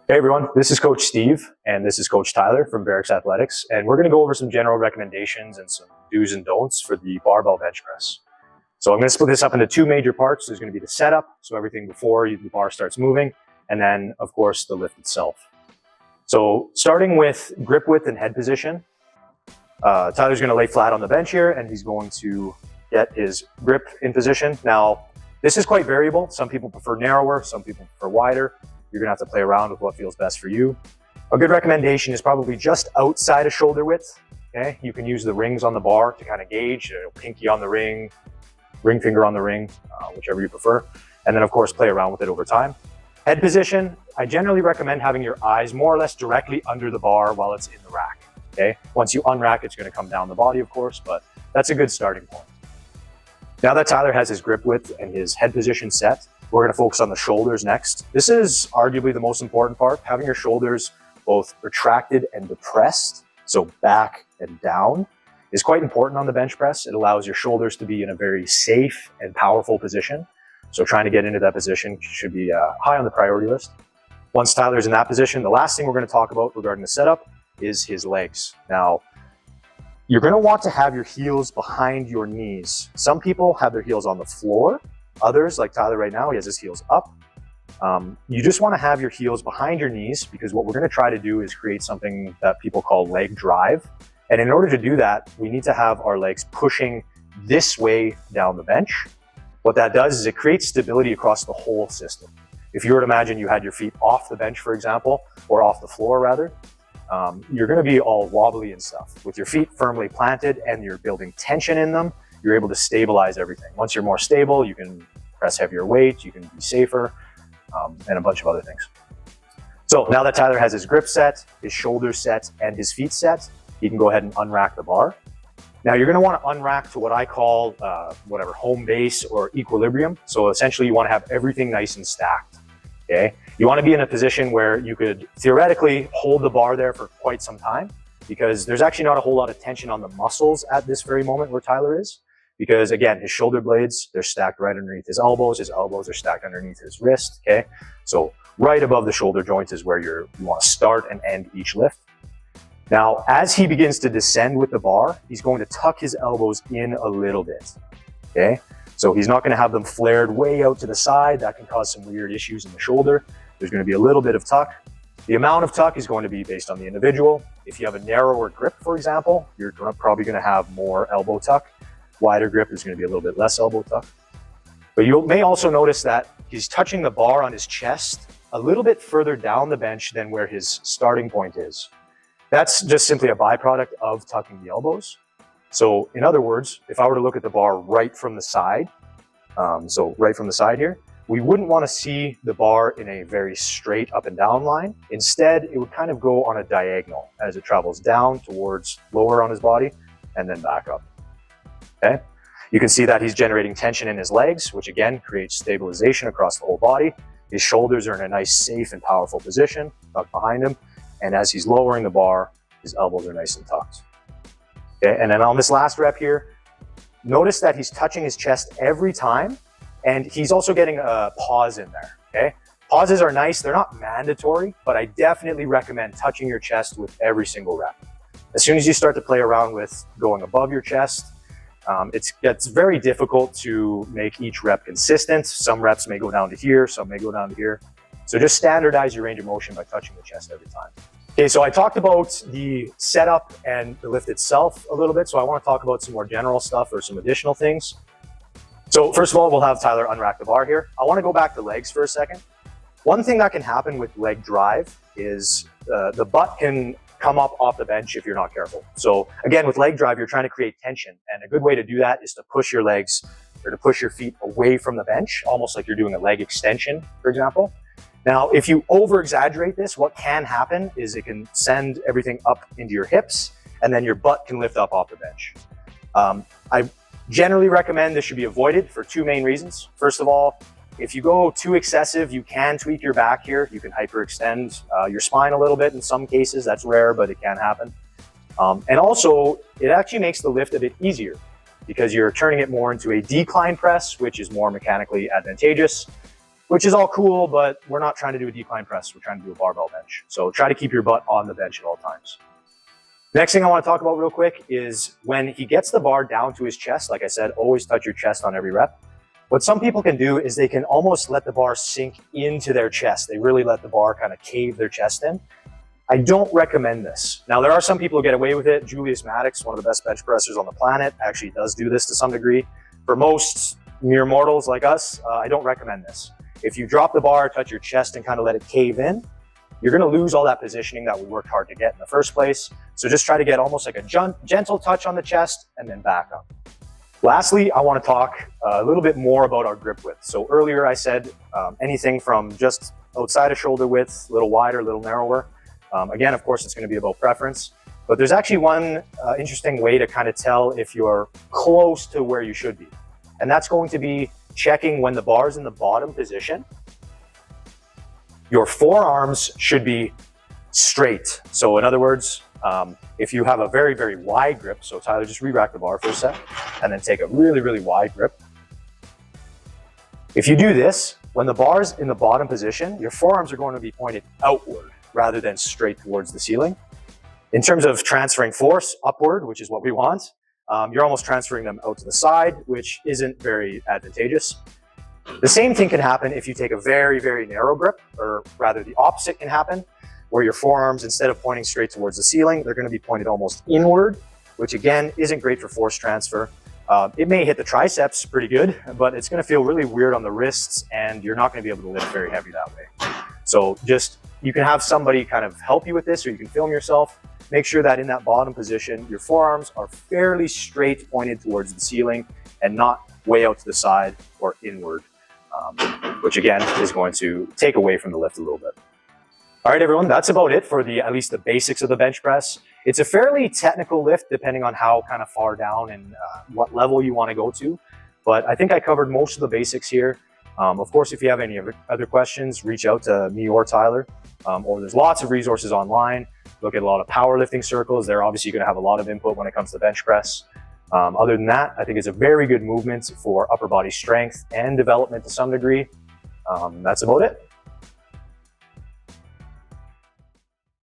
Hey everyone, this is Coach Steve and this is Coach Tyler from Barracks Athletics, and we're going to go over some general recommendations and some do's and don'ts for the barbell bench press. So I'm going to split this up into two major parts. There's going to be the setup, so everything before the bar starts moving, and then of course the lift itself. So starting with grip width and head position, Tyler's going to lay flat on the bench here and he's going to get his grip in position. Now this is quite variable. Some people prefer narrower, some people prefer wider. You're gonna have to play around with what feels best for you. A good recommendation is probably just outside of shoulder width. Okay, you can use the rings on the bar to kind of gauge, pinky on the ring finger on the ring, whichever you prefer. And then of course, play around with it over time. Head position, I generally recommend having your eyes more or less directly under the bar while it's in the rack. Okay, once you unrack, it's gonna come down the body, of course, but that's a good starting point. Now that Tyler has his grip width and his head position set, we're going to focus on the shoulders next. This is arguably the most important part. Having your shoulders both retracted and depressed, so back and down, is quite important on the bench press. It allows your shoulders to be in a very safe and powerful position. So trying to get into that position should be high on the priority list. Once Tyler's in that position, the last thing we're going to talk about regarding the setup is his legs. Now, you're going to want to have your heels behind your knees. Some people have their heels on the floor. Others, like Tyler right now, he has his heels up. You just want to have your heels behind your knees, because what we're going to try to do is create something that people call leg drive. And in order to do that, we need to have our legs pushing this way down the bench. What that does is it creates stability across the whole system. If you were to imagine you had your feet off the bench, for example, or off the floor rather, you're going to be all wobbly and stuff. With your feet firmly planted and you're building tension in them, you're able to stabilize everything. Once you're more stable, you can press heavier weight, you can be safer, and a bunch of other things. So now that Tyler has his grip set, his shoulders set, and his feet set, he can go ahead and unrack the bar. Now you're gonna wanna unrack to what I call home base or equilibrium. So essentially you wanna have everything nice and stacked, okay? You wanna be in a position where you could theoretically hold the bar there for quite some time, because there's actually not a whole lot of tension on the muscles at this very moment where Tyler is. Because again, his shoulder blades, they're stacked right underneath his elbows are stacked underneath his wrist, okay? So right above the shoulder joint is where you want to start and end each lift. Now, as he begins to descend with the bar, he's going to tuck his elbows in a little bit, okay? So he's not gonna have them flared way out to the side. That can cause some weird issues in the shoulder. There's gonna be a little bit of tuck. The amount of tuck is going to be based on the individual. If you have a narrower grip, for example, you're probably gonna have more elbow tuck. Wider grip is going to be a little bit less elbow tuck. But you may also notice that he's touching the bar on his chest a little bit further down the bench than where his starting point is. That's just simply a byproduct of tucking the elbows. So in other words, if I were to look at the bar right from the side, so right from the side here, we wouldn't want to see the bar in a very straight up and down line. Instead, it would kind of go on a diagonal as it travels down towards lower on his body and then back up. Okay. You can see that he's generating tension in his legs, which again creates stabilization across the whole body. His shoulders are in a nice, safe and powerful position, tucked behind him. And as he's lowering the bar, his elbows are nice and tucked. Okay. And then on this last rep here, notice that he's touching his chest every time. And he's also getting a pause in there. Okay. Pauses are nice. They're not mandatory, but I definitely recommend touching your chest with every single rep. As soon as you start to play around with going above your chest, it gets very difficult to make each rep consistent. Some reps may go down to here, some may go down to here. So just standardize your range of motion by touching the chest every time. Okay, so I talked about the setup and the lift itself a little bit. So I want to talk about some more general stuff or some additional things. So first of all, we'll have Tyler unrack the bar here. I want to go back to legs for a second. One thing that can happen with leg drive is the butt can come up off the bench if you're not careful. So again, with leg drive, you're trying to create tension. And a good way to do that is to push your legs or to push your feet away from the bench, almost like you're doing a leg extension, for example. Now, if you over exaggerate this, what can happen is it can send everything up into your hips and then your butt can lift up off the bench. I generally recommend this should be avoided for two main reasons. First of all, if you go too excessive, you can tweak your back here. You can hyperextend your spine a little bit in some cases. That's rare, but it can happen. And also, it actually makes the lift a bit easier because you're turning it more into a decline press, which is more mechanically advantageous. which is all cool, but we're not trying to do a decline press. We're trying to do a barbell bench. So try to keep your butt on the bench at all times. Next thing I want to talk about real quick is when he gets the bar down to his chest. Like I said, always touch your chest on every rep. What some people can do is they can almost let the bar sink into their chest. They really let the bar kind of cave their chest in. I don't recommend this. Now, there are some people who get away with it. Julius Maddox, one of the best bench pressers on the planet, actually does do this to some degree. For most mere mortals like us, I don't recommend this. If you drop the bar, touch your chest and kind of let it cave in, you're going to lose all that positioning that we worked hard to get in the first place. So just try to get almost like a gentle touch on the chest and then back up. Lastly, I want to talk a little bit more about our grip width. So earlier I said anything from just outside of shoulder width, a little wider, a little narrower. Again, of course, it's going to be about preference, but there's actually one interesting way to kind of tell if you're close to where you should be. And that's going to be checking when the bar's in the bottom position. Your forearms should be straight. So in other words, if you have a very, very wide grip, so Tyler, just re-rack the bar for a sec, and then take a really, really wide grip. If you do this, when the bar's in the bottom position, your forearms are going to be pointed outward rather than straight towards the ceiling. In terms of transferring force upward, which is what we want, you're almost transferring them out to the side, which isn't very advantageous. The same thing can happen if you take a very, very narrow grip, or rather the opposite can happen, where your forearms, instead of pointing straight towards the ceiling, they're going to be pointed almost inward, which again isn't great for force transfer. It may hit the triceps pretty good, but it's going to feel really weird on the wrists, and you're not going to be able to lift very heavy that way. So just, you can have somebody kind of help you with this, or you can film yourself. Make sure that in that bottom position, your forearms are fairly straight, pointed towards the ceiling, and not way out to the side or inward, which again is going to take away from the lift a little bit. All right, everyone, that's about it for at least the basics of the bench press. It's a fairly technical lift depending on how kind of far down and what level you want to go to. But I think I covered most of the basics here. Of course, if you have any other questions, reach out to me or Tyler. Or there's lots of resources online. Look at a lot of powerlifting circles. They're obviously going to have a lot of input when it comes to bench press. Other than that, I think it's a very good movement for upper body strength and development to some degree. That's about it.